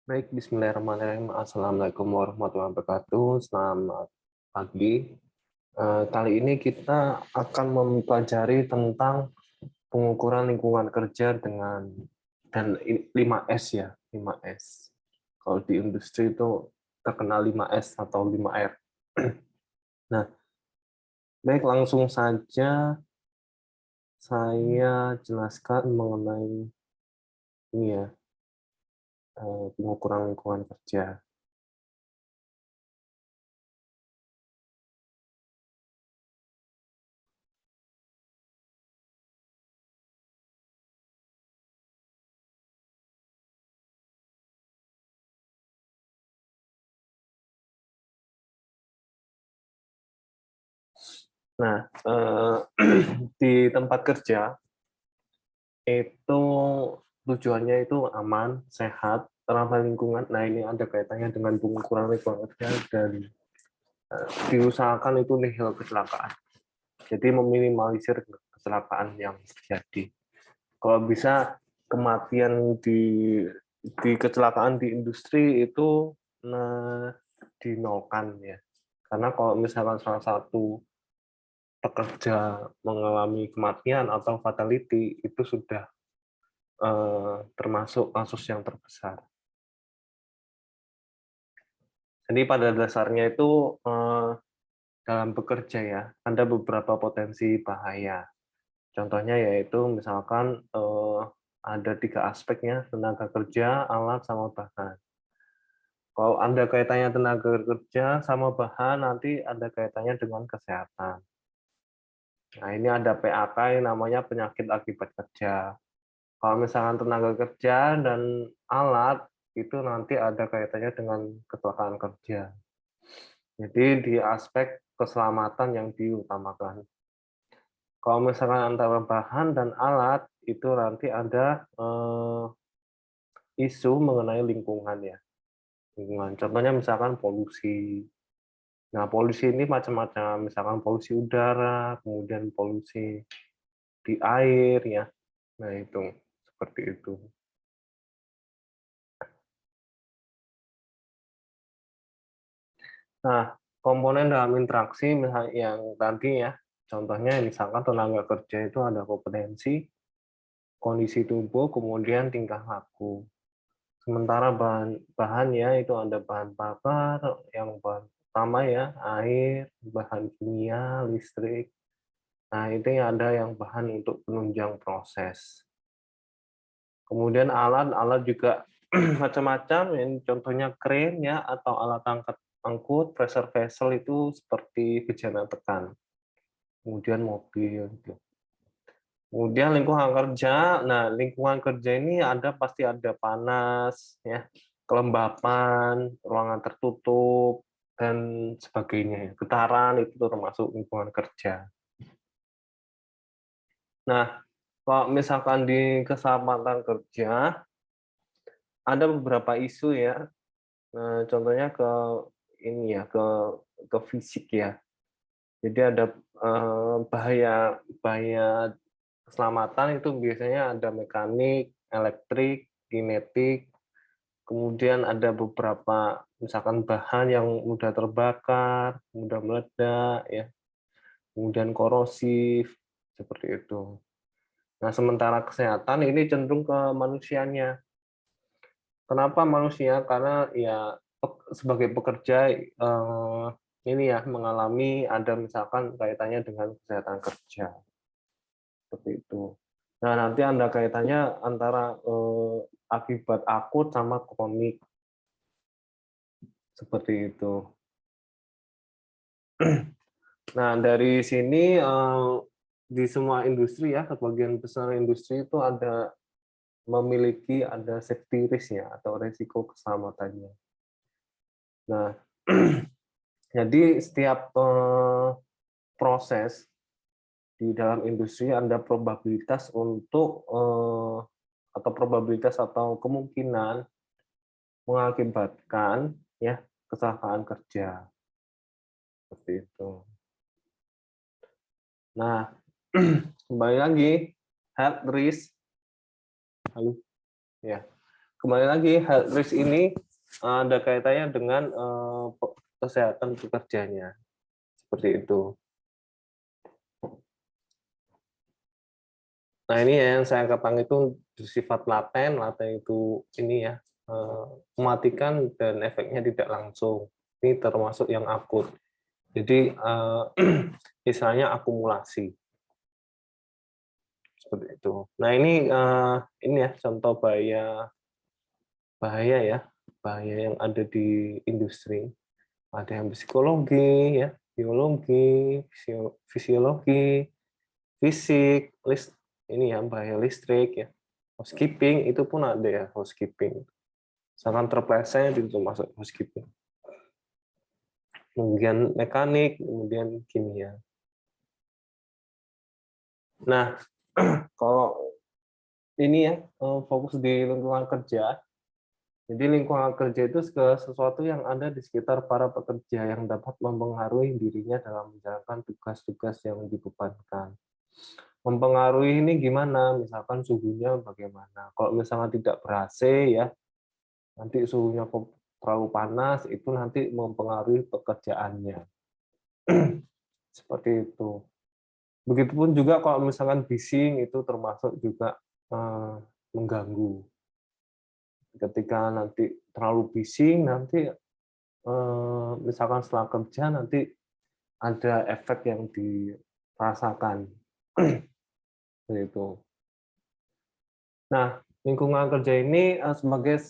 Baik, bismillahirrahmanirrahim. Assalamualaikum warahmatullahi wabarakatuh. Selamat pagi. Kali ini kita akan mempelajari tentang pengukuran lingkungan kerja dan 5S ya, 5S. Kalau di industri itu terkenal 5S atau 5R. Nah, baik langsung saja saya jelaskan mengenai ini ya, pengukuran lingkungan kerja. Nah, di tempat kerja itu tujuannya itu aman, sehat, ramah lingkungan. Nah, ini ada kaitannya dengan pengukuran lingkungan kerja dan diusahakan itu nihil kecelakaan. Jadi meminimalisir kecelakaan yang terjadi. Kalau bisa kematian di kecelakaan di industri itu dinolkan ya. Karena kalau misalkan salah satu pekerja mengalami kematian atau fatality itu sudah termasuk kasus yang terbesar. Jadi pada dasarnya itu dalam bekerja ya, ada beberapa potensi bahaya. Contohnya yaitu misalkan ada 3 aspeknya, tenaga kerja, alat, sama bahan. Kalau Anda kaitannya tenaga kerja sama bahan, nanti ada kaitannya dengan kesehatan. Nah, ini ada PAK yang namanya penyakit akibat kerja. Kalau misalkan tenaga kerja dan alat, itu nanti ada kaitannya dengan kecelakaan kerja. Jadi di aspek keselamatan yang diutamakan. Kalau misalkan antara bahan dan alat, itu nanti ada isu mengenai lingkungan ya. Lingkungan. Contohnya misalkan polusi. Nah, polusi ini macam-macam, misalkan polusi udara, kemudian polusi di air ya. Nah, itu seperti itu. Nah, komponen dalam interaksi misalnya yang tadi ya, contohnya misalkan tenaga kerja itu ada kompetensi, kondisi tubuh, kemudian tingkah laku. Sementara bahannya itu ada bahan bakar, yang bahan utama ya, air, bahan kimia, listrik. Nah, itu yang ada yang bahan untuk penunjang proses. Kemudian alat juga macam-macam, yang contohnya crane ya, atau alat angkut, pressure vessel itu seperti bejana tekan. Kemudian mobil gitu. Kemudian lingkungan kerja, nah lingkungan kerja ini pasti ada panas, ya, kelembapan, ruangan tertutup, dan sebagainya. Getaran itu termasuk lingkungan kerja. Nah, kalau misalkan di keselamatan kerja, ada beberapa isu ya, contohnya ke ini ya, ke fisik ya. Jadi ada bahaya bahaya keselamatan itu biasanya ada mekanik, elektrik, kinetik, kemudian ada beberapa misalkan bahan yang mudah terbakar, mudah meledak ya, kemudian korosif seperti itu. Nah, sementara kesehatan ini cenderung ke manusianya. Kenapa manusia? Karena ya sebagai pekerja ini ya mengalami ada misalkan kaitannya dengan kesehatan kerja. Seperti itu. Nah, nanti Anda kaitannya antara akibat akut sama kronik, seperti itu. Nah, dari sini di semua industri ya, sebagian besar industri itu ada safety risk-nya atau resiko keselamatannya. Nah, jadi setiap proses di dalam industri ada probabilitas untuk atau probabilitas atau kemungkinan mengakibatkan ya kecelakaan kerja seperti itu. Nah, kembali lagi health risk, halo, ya. kembali lagi health risk ini ada kaitannya dengan kesehatan pekerjanya, seperti itu. Nah, ini yang saya katakan itu bersifat laten itu ini ya, mematikan dan efeknya tidak langsung. Ini termasuk yang akut. Jadi misalnya akumulasi seperti itu. Nah, ini ya contoh bahaya ya, bahaya yang ada di industri. Ada yang psikologi ya, biologi, fisiologi, fisik, ini ya bahaya listrik ya. Housekeeping itu pun ada ya, housekeeping. Misalkan terpleset itu masuk housekeeping. Kemudian mekanik, kemudian kimia. Nah, kalau ini ya fokus di lingkungan kerja. Jadi lingkungan kerja itu sesuatu yang ada di sekitar para pekerja yang dapat mempengaruhi dirinya dalam menjalankan tugas-tugas yang dibebankan. Mempengaruhi ini gimana? Misalkan suhunya bagaimana? Kalau misalnya tidak ber-AC ya, nanti suhunya terlalu panas, itu nanti mempengaruhi pekerjaannya. Seperti itu. Begitupun juga kalau misalkan bising itu termasuk juga mengganggu. Ketika nanti terlalu bising, nanti misalkan setelah kerja nanti ada efek yang dirasakan. Begitu. Nah, lingkungan kerja ini sebagai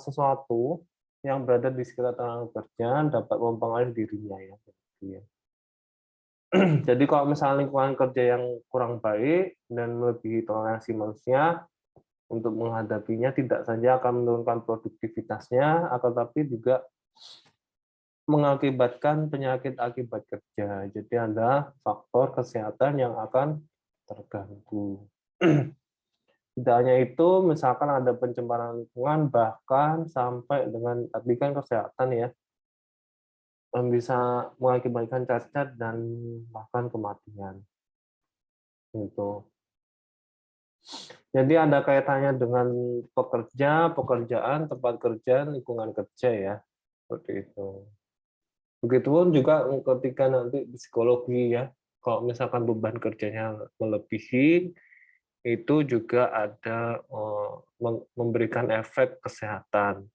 sesuatu yang berada di sekitar tenaga kerja dapat mempengaruhi dirinya ya. Jadi kalau misalnya lingkungan kerja yang kurang baik dan melebihi toleransi manusia untuk menghadapinya tidak saja akan menurunkan produktivitasnya, akan tapi juga mengakibatkan penyakit akibat kerja. Jadi ada faktor kesehatan yang akan terganggu. Tidak hanya itu, misalkan ada pencemaran lingkungan, bahkan sampai dengan tadi kan kesehatan ya, yang bisa mengakibatkan cacat dan bahkan kematian. Gitu. Jadi ada kaitannya dengan pekerjaan, tempat kerja, lingkungan kerja ya, seperti itu. Begitupun juga ketika nanti psikologi ya, kalau misalkan beban kerjanya melebihi, itu juga ada memberikan efek kesehatan.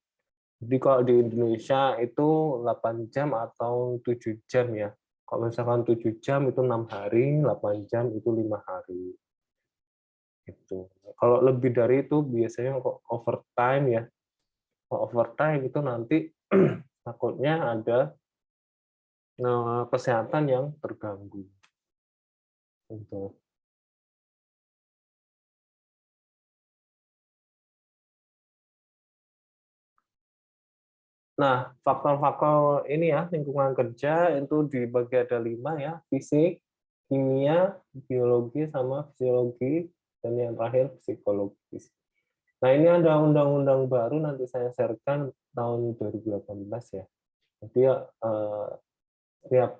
Jadi kalau di Indonesia itu 8 jam atau 7 jam ya. Kalau misalkan 7 jam itu 6 hari, 8 jam itu 5 hari. Gitu. Kalau lebih dari itu biasanya kok overtime ya. Kalau overtime itu nanti takutnya ada kesehatan yang terganggu. Gitu. Nah, faktor-faktor ini ya, lingkungan kerja itu dibagi ada 5 ya, fisik, kimia, biologi, sama fisiologi, dan yang terakhir psikologis. Nah, ini ada undang-undang baru nanti saya sharekan tahun 2018 ya. Jadi setiap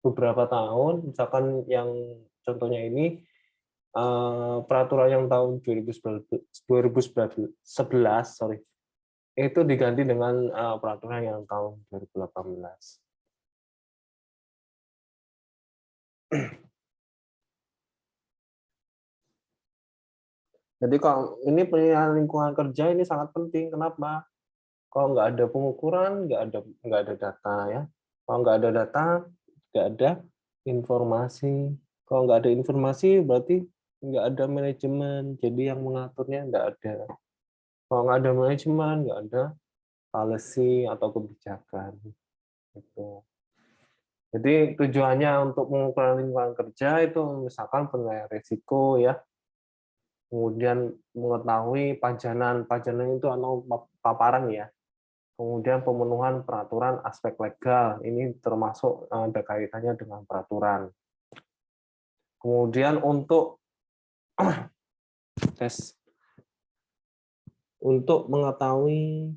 beberapa tahun, misalkan yang contohnya ini peraturan yang tahun 2011, sorry, itu diganti dengan peraturan yang tahun 2018. Jadi kalau ini penilaian lingkungan kerja ini sangat penting. Kenapa? Kalau nggak ada pengukuran, nggak ada data ya. Kalau nggak ada data, nggak ada informasi. Kalau nggak ada informasi, berarti nggak ada manajemen. Jadi yang mengaturnya nggak ada. Kalau nggak ada manajemen, nggak ada policy atau kebijakan. Gitu. Jadi tujuannya untuk mengukur lingkungan kerja itu misalkan penilaian risiko ya, kemudian mengetahui pajanan itu atau paparan ya, kemudian pemenuhan peraturan aspek legal, ini termasuk ada kaitannya dengan peraturan. Kemudian untuk tes untuk mengetahui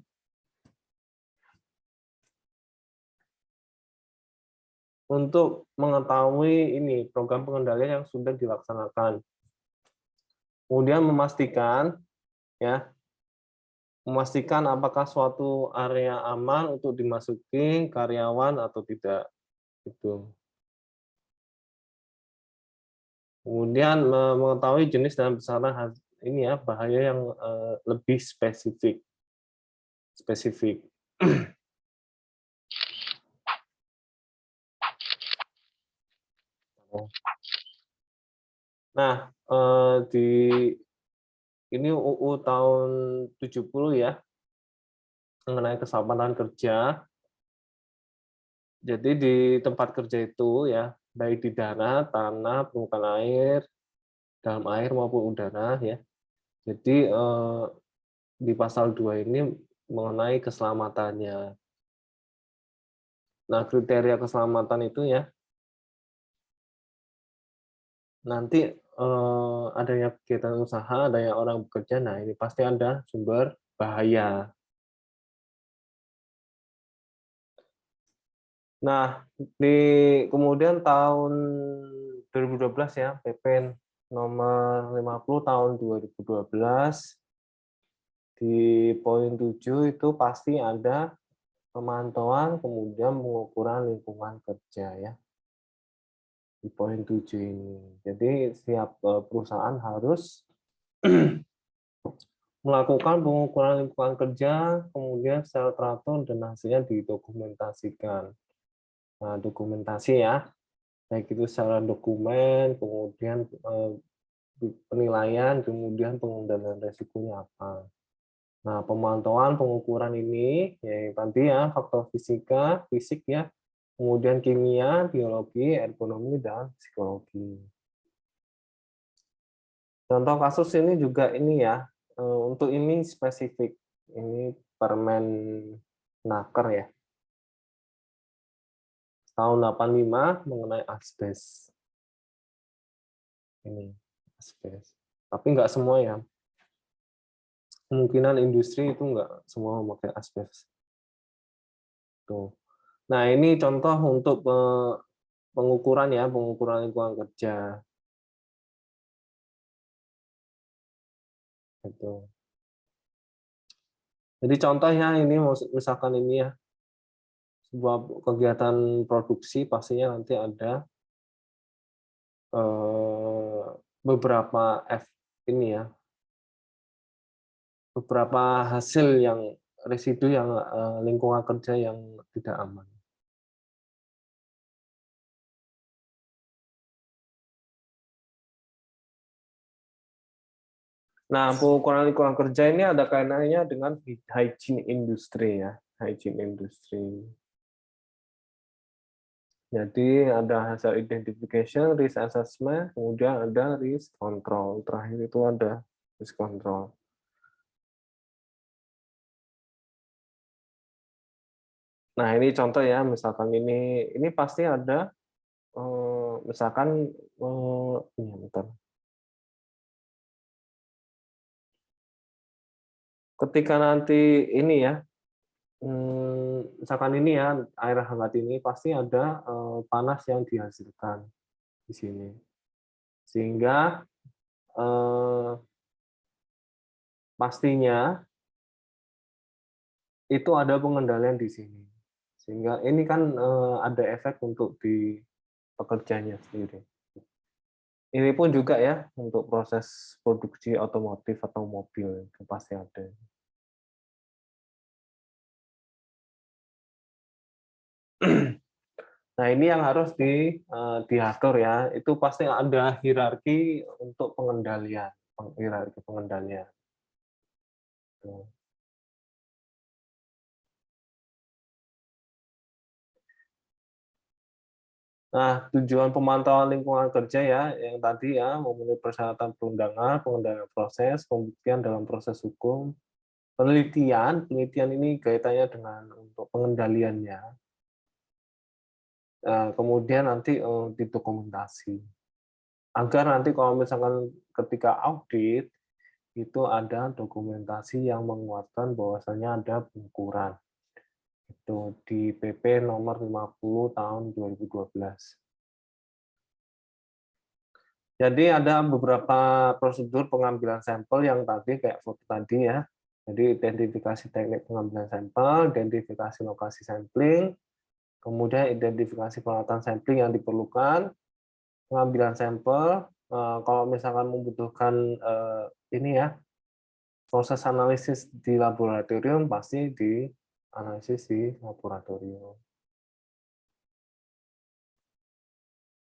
ini program pengendalian yang sudah dilaksanakan. Kemudian memastikan ya memastikan apakah suatu area aman untuk dimasuki karyawan atau tidak, itu. Kemudian mengetahui jenis dan besaran ini ya, bahaya yang lebih spesifik. Spesifik. Nah, di ini UU tahun 70 ya, mengenai keselamatan kerja. Jadi di tempat kerja itu ya, baik di darat, tanah, permukaan air, dalam air maupun udara ya. Jadi di pasal 2 ini mengenai keselamatannya. Nah, kriteria keselamatan itu ya, nanti adanya kegiatan usaha, adanya orang bekerja, nah ini pasti ada sumber bahaya. Nah, kemudian tahun 2012 ya, PP nomor 50 tahun 2012, di poin 7 itu pasti ada pemantauan, kemudian pengukuran lingkungan kerja ya, di poin 7 ini. Jadi setiap perusahaan harus melakukan pengukuran lingkungan kerja, kemudian secara teratur dan hasilnya didokumentasikan. Nah, dokumentasi ya, baik itu secara dokumen, kemudian penilaian, kemudian pengendalian resikonya apa. Nah, pemantauan pengukuran ini, ya tadi ya, faktor fisika, fisik ya, kemudian kimia, biologi, ergonomi, dan psikologi. Contoh kasus ini juga ini ya, untuk ini spesifik, ini Permenaker ya, tahun 85 mengenai asbes. Ini asbes. Tapi nggak semua ya. Kemungkinan industri itu nggak semua memakai asbes. Tuh. Nah, ini contoh untuk pengukuran ya, pengukuran lingkungan kerja. Gitu. Jadi contohnya ini misalkan ini ya, sebuah kegiatan produksi pastinya nanti ada beberapa ini ya, beberapa hasil yang residu yang lingkungan kerja yang tidak aman. Nah, pengukuran lingkungan kerja ini ada kaitannya dengan hygiene industry ya, hygiene industry. Jadi ada hasil identification, risk assessment, kemudian ada risk control. Terakhir itu ada risk control. Nah, ini contoh ya, misalkan ini pasti ada, misalkan, ini bentar. Ketika nanti ini ya, misalkan ini ya, air hangat ini pasti ada panas yang dihasilkan di sini. Sehingga pastinya itu ada pengendalian di sini. Sehingga ini kan ada efek untuk di pekerjanya sendiri. Ini pun juga ya untuk proses produksi otomotif atau mobil itu pasti ada. Nah, ini yang harus diatur ya. Itu pasti ada hierarki untuk pengendalian, hierarki pengendalian. Tuh. Nah, tujuan pemantauan lingkungan kerja ya, yang tadi ya, memenuhi persyaratan perundangan, pengendalian proses, pembuktian dalam proses hukum, penelitian ini kaitannya dengan untuk pengendaliannya. Nah, kemudian nanti didokumentasi. Agar nanti kalau misalkan ketika audit, itu ada dokumentasi yang menguatkan bahwasanya ada pengukuran. Itu di PP nomor 50 tahun 2012. Jadi ada beberapa prosedur pengambilan sampel yang tadi kayak foto tadi ya. Jadi identifikasi teknik pengambilan sampel, identifikasi lokasi sampling, kemudian identifikasi peralatan sampling yang diperlukan, pengambilan sampel, kalau misalkan membutuhkan ini ya, proses analisis di laboratorium pasti di analisis di laboratorium.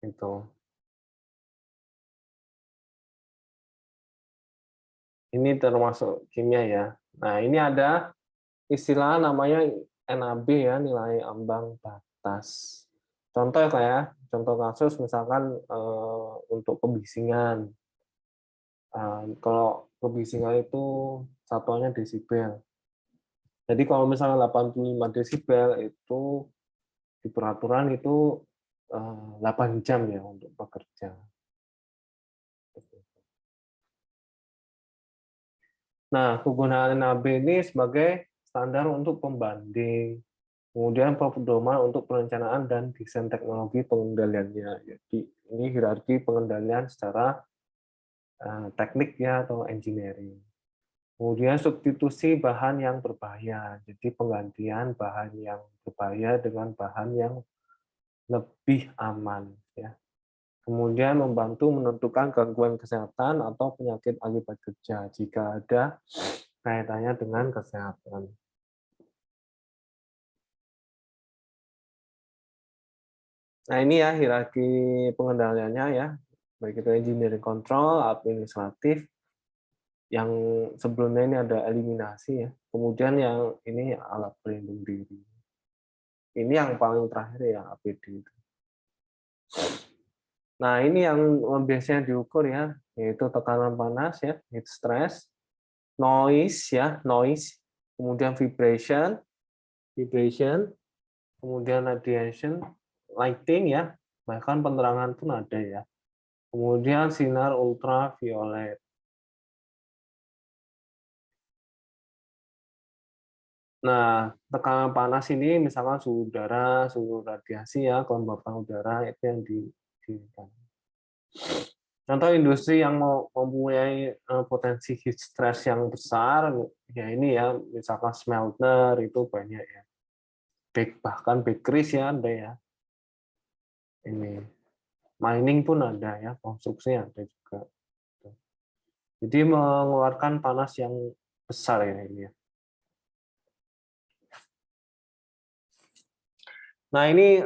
Itu. Ini termasuk kimia ya. Nah, ini ada istilah namanya NAB ya, nilai ambang batas. Contoh ya kayak contoh kasus misalkan untuk kebisingan. Kalau kebisingan itu satuannya desibel. Jadi kalau misalnya 85 desibel itu di peraturan itu 8 jam ya untuk bekerja. Nah, kegunaan NAB ini sebagai standar untuk pembanding, kemudian pedoman untuk perencanaan dan desain teknologi pengendaliannya. Jadi ini hierarki pengendalian secara teknik ya atau engineering. Kemudian substitusi bahan yang berbahaya. Jadi penggantian bahan yang berbahaya dengan bahan yang lebih aman ya. Kemudian membantu menentukan gangguan kesehatan atau penyakit akibat kerja jika ada kaitannya dengan kesehatan. Nah, ini ya hierarki pengendaliannya ya. Baik itu engineering control, administratif, yang sebelumnya ini ada eliminasi ya. Kemudian yang ini alat pelindung diri. Ini yang paling terakhir ya APD itu. Nah, ini yang biasanya diukur ya, yaitu tekanan panas ya, heat stress, noise ya, noise, kemudian vibration, kemudian radiation, lighting ya, bahkan penerangan pun ada ya. Kemudian sinar ultraviolet. Nah, tekanan panas ini misalkan suhu udara, suhu radiasi ya, kelembapan udara itu yang di. Contoh industri yang mau mempunyai potensi heat stress yang besar, ya ini ya, misalkan smelter itu banyak ya. Bahkan bakeries ya ada ya. Ini mining pun ada ya, konstruksi ada juga. Jadi mengeluarkan panas yang besar ya ini ya. Nah ini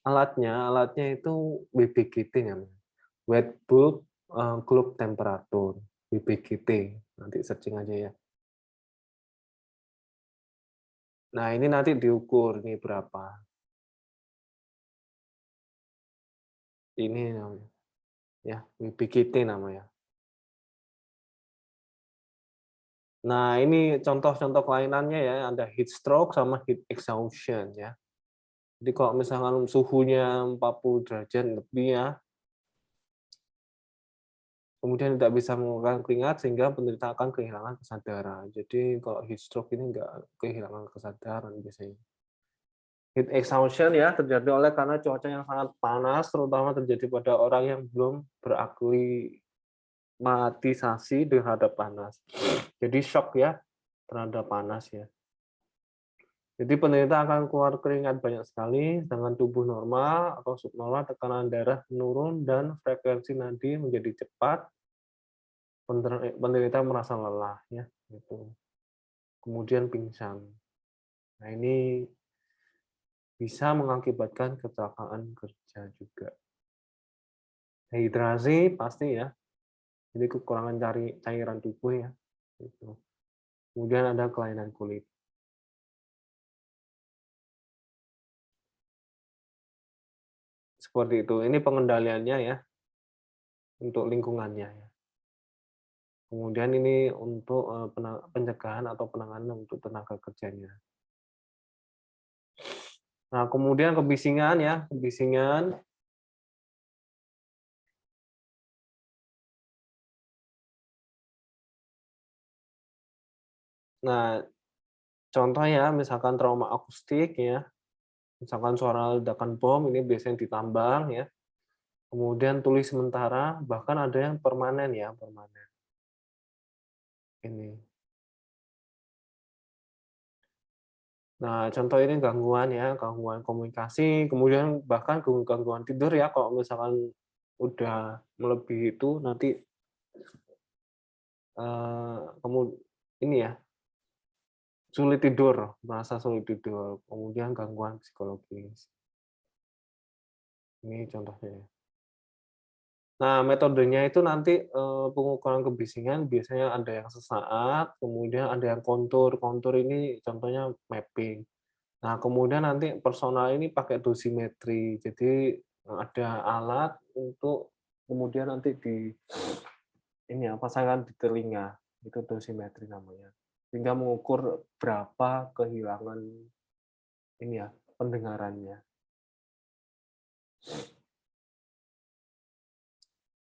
alatnya itu WBGT namanya, wet bulb globe temperature, WBGT, nanti searching aja ya. Nah ini nanti diukur ini berapa. Ini namanya, ya WBGT namanya. Nah ini contoh-contoh kelainannya ya, ada heat stroke sama heat exhaustion ya. Jadi kalau misalkan suhunya 40 derajat lebih ya, kemudian tidak bisa mengeluarkan keringat sehingga penderita akan kehilangan kesadaran. Jadi kalau heat stroke ini enggak kehilangan kesadaran biasanya. Heat exhaustion ya terjadi oleh karena cuaca yang sangat panas, terutama terjadi pada orang yang belum beraklimatisasi terhadap panas. Jadi shock ya terhadap panas ya. Jadi penderita akan keluar keringat banyak sekali, dengan tubuh normal atau subnormal, tekanan darah menurun dan frekuensi nadi menjadi cepat. Penderita merasa lelah ya, gitu. Kemudian pingsan. Nah ini bisa mengakibatkan kecelakaan kerja juga. Dehidrasi pasti ya, jadi kekurangan cairan tubuh ya. Gitu. Kemudian ada kelainan kulit. Seperti itu. Ini pengendaliannya ya, untuk lingkungannya ya. Kemudian ini untuk pencegahan atau penanganan untuk tenaga kerjanya. Nah, kemudian kebisingan ya, kebisingan. Nah, contohnya misalkan trauma akustik ya, misalkan suara ledakan bom ini biasanya ditambang ya. Kemudian tuli sementara, bahkan ada yang permanen ya, permanen. Ini. Nah, contoh ini gangguan ya, gangguan komunikasi, kemudian bahkan gangguan tidur ya, kalau misalkan udah melebihi itu nanti, kemu ini ya, sulit tidur, merasa sulit tidur, kemudian gangguan psikologis. Ini contohnya ya. Nah, metodenya itu nanti, pengukuran kebisingan biasanya ada yang sesaat, kemudian ada yang kontur. Kontur ini contohnya mapping. Nah, kemudian nanti personal ini pakai dosimetri. Jadi, ada alat untuk kemudian nanti di ini ya, pasangkan di telinga, itu dosimetri namanya. Sehingga mengukur berapa kehilangan ini ya, pendengarannya.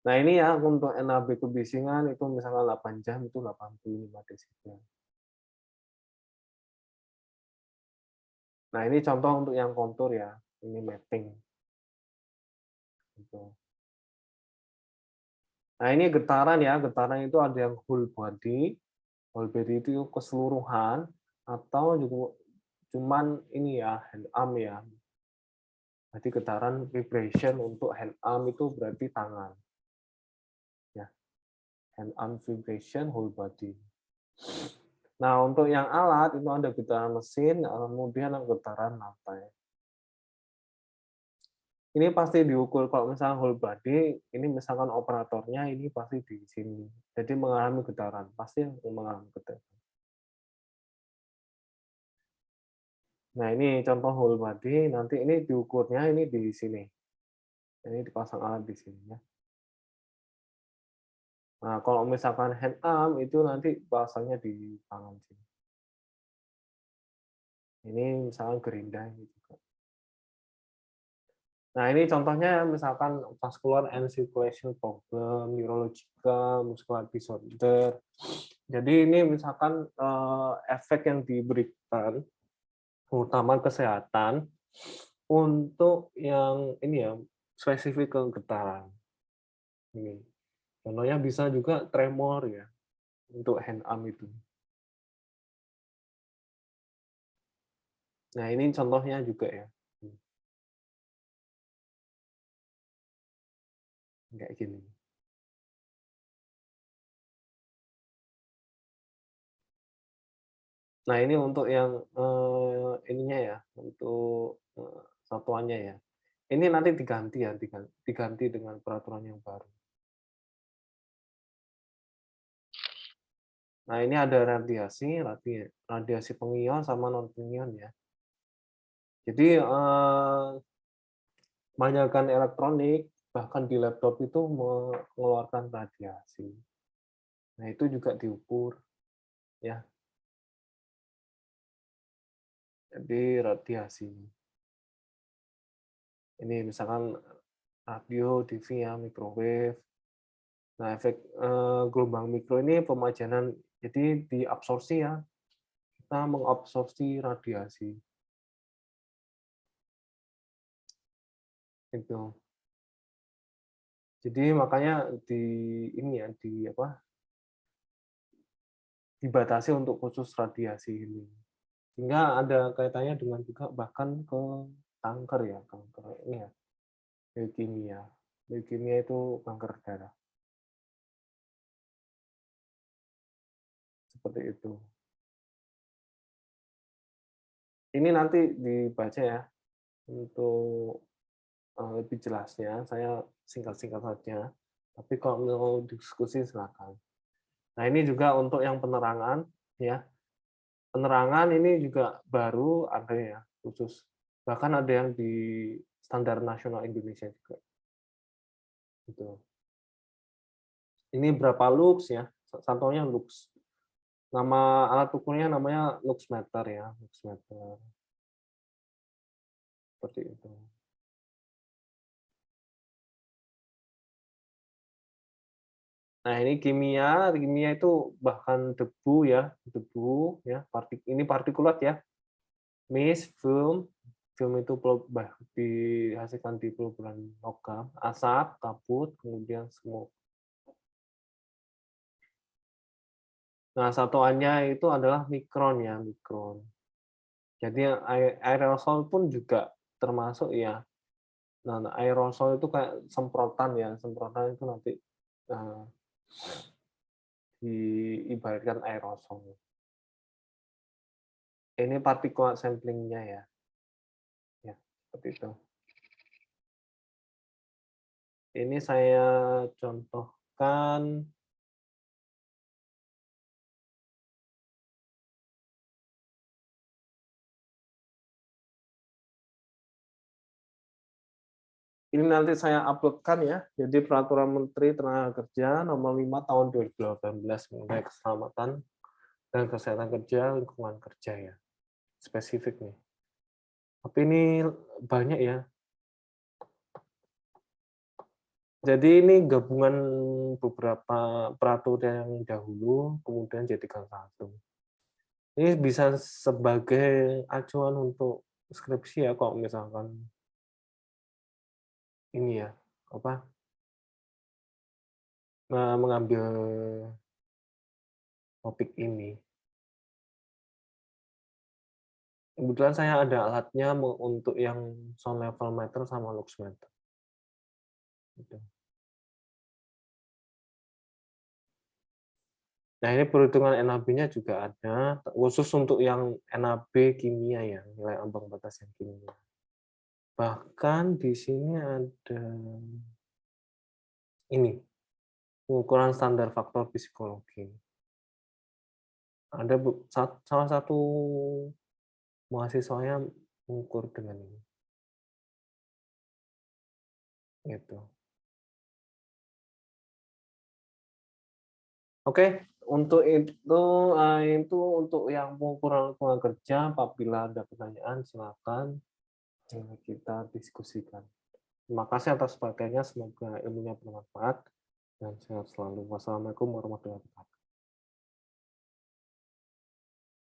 Nah, ini ya untuk NAB kebisingan itu misalnya 8 jam itu 85 desibel. Nah, ini contoh untuk yang kontur ya, ini mapping, gitu. Nah, ini getaran ya, getaran itu ada yang whole body itu keseluruhan, atau juga cuman ini ya, hand arm ya. Jadi getaran vibration untuk hand arm itu berarti tangan, ya. Hand arm vibration whole body. Nah, untuk yang alat itu ada getaran mesin, kemudian getaran lantai. Ini pasti diukur kalau misalnya whole body, ini misalkan operatornya ini pasti di sini. Jadi mengalami getaran, pasti mengalami getaran. Nah, ini contoh whole body, nanti ini diukurnya ini di sini. Ini dipasang alat di sini ya. Nah, kalau misalkan hand arm itu nanti pasangnya di tangan sini. Ini misalkan gerinda ini juga. Nah, ini contohnya misalkan vascular and circulation problem, neurological, muscular disorder. Jadi ini misalkan efek yang diberikan utama kesehatan untuk yang ini ya spesifik ke getaran. Ini contohnya bisa juga tremor ya untuk hand arm itu. Nah, ini contohnya juga ya. Kayak gini. Nah, ini untuk yang ininya ya, untuk satuannya ya. Ini nanti diganti ya, diganti dengan peraturan yang baru. Nah, ini ada radiasi pengion sama non pengion ya. Jadi kebanyakan elektronik bahkan di laptop itu mengeluarkan radiasi. Nah, itu juga diukur ya. Jadi radiasi. Ini misalkan radio, TV ya, microwave. Nah, efek gelombang mikro ini pemajanan, jadi diabsorpsi ya, kita mengabsorpsi radiasi. Itu. Jadi makanya di ini ya, di apa, dibatasi untuk khusus radiasi ini. Sehingga ada kaitannya dengan juga bahkan ke kanker ya, kanker ini ya, leukemia. Leukemia itu kanker darah, seperti itu. Ini nanti dibaca ya, untuk lebih jelasnya, saya singkat-singkat saja. Tapi kalau mau diskusi silakan. Nah, ini juga untuk yang penerangan ya. Penerangan ini juga baru ada ya, khusus. Bahkan ada yang di standar nasional Indonesia juga. Gitu. Ini berapa lux ya? Contohnya lux. Nama alat ukurnya namanya luxmeter ya, luxmeter. Seperti itu. Nah, ini kimia, kimia itu bahkan debu ya, debu ya, ini partikulat ya. Mist, film, film itu dihasilkan di peleburan logam, asap, kabut, kemudian smoke. Nah, satuannya itu adalah mikron ya, mikron. Jadi aerosol pun juga termasuk ya. Nah, aerosol itu kayak semprotan ya, semprotan itu nanti eh, diibaratkan aerosol. Ini partikulat samplingnya ya, ya seperti itu. Ini saya contohkan ini nanti saya uploadkan ya. Jadi Peraturan Menteri Tenaga Kerja Nomor 5 Tahun 2018 mengenai keselamatan dan kesehatan kerja, lingkungan kerja ya. Spesifik nih. Tapi ini banyak ya. Jadi ini gabungan beberapa peraturan yang dahulu, kemudian jadikan satu. Ini bisa sebagai acuan untuk skripsi ya, kalau misalkan ini ya, apa mengambil topik ini. Kebetulan saya ada alatnya untuk yang sound level meter sama lux meter. Gitu. Nah, ini perhitungan NAB-nya juga ada, khusus untuk yang NAB kimia ya, nilai ambang batas yang kimia. Bahkan di sini ada ini, pengukuran standar faktor psikologi. Ada salah satu mahasiswanya mengukur dengan ini. Gitu. Oke, untuk itu untuk yang pengukuran lingkungan kerja. Apabila ada pertanyaan, silakan kita diskusikan. Terima kasih atas perhatiannya. Semoga ilmunya bermanfaat dan sehat selalu. Wassalamualaikum warahmatullahi wabarakatuh.